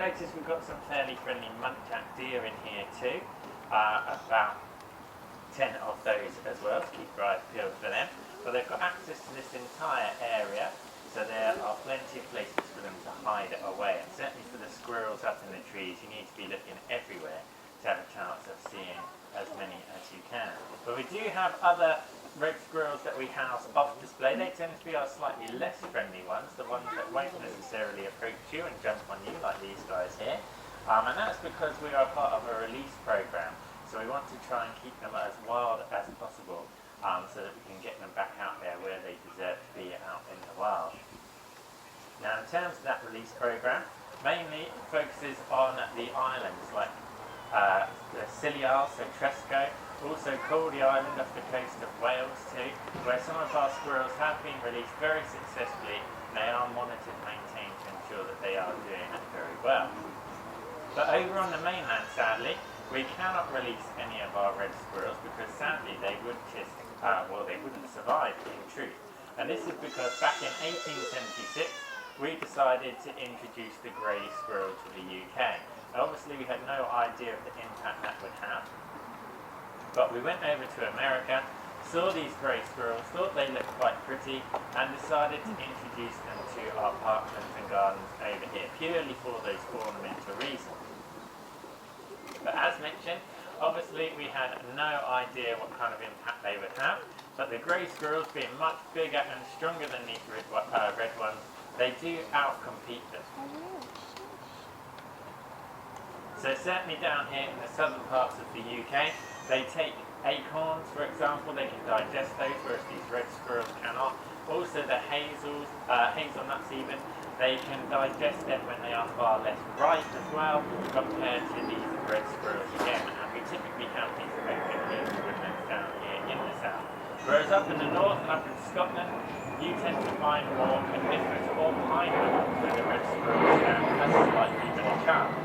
notice we've got some fairly friendly muntjac deer in here too. About 10 of those as well, so keep your eyes peeled for them. But they've got access to this entire area, so there are plenty of places for them to hide away. And certainly for the squirrels up in the trees, you need to be looking everywhere to have a chance of seeing as many as you can. But we do have other red squirrels that we house off display. They tend to be our slightly less friendly ones, the ones that won't necessarily approach you and jump on you like these guys here. And that's because we are part of a release program. So we want to try and keep them as wild as possible, so that we can get them back out there where they deserve to be, out in the wild. Now in terms of that release program, mainly it focuses on the islands like the Scilly Isles, so Tresco, also Cordy Island off the coast of Wales too, where some of our squirrels have been released very successfully. They are monitored and maintained to ensure that they are doing it very well. But over on the mainland, sadly, we cannot release any of our red squirrels because sadly they would just, they wouldn't survive in truth. And this is because back in 1876 we decided to introduce the grey squirrel to the UK. Obviously we had no idea of the impact that would have. But we went over to America, saw these grey squirrels, thought they looked quite pretty, and decided to introduce them to our parklands and gardens over here, purely for those ornamental reasons. But as mentioned, obviously we had no idea what kind of impact they would have, but the grey squirrels, being much bigger and stronger than these red ones, they do outcompete them. So certainly down here in the southern parts of the UK, they take acorns, for example, they can digest those, whereas these red squirrels cannot. Also the hazelnuts even, they can digest them when they are far less ripe as well, compared to these red squirrels again. And we typically have these over here, woodlands down here in the south. Whereas up in the north and up in Scotland, you tend to find more coniferous or pine woodlands where the red squirrels have a slightly better chance.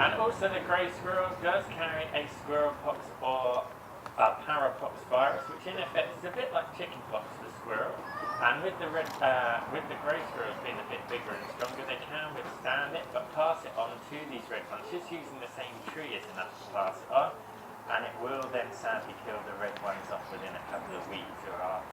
And also the grey squirrel does carry a squirrel pox or parapox virus, which in effect is a bit like chickenpox for squirrels. And with the grey squirrels being a bit bigger and stronger, they can withstand it, but pass it on to these red ones, just using the same tree is enough to pass it on, and it will then sadly kill the red ones off within a couple of weeks or after.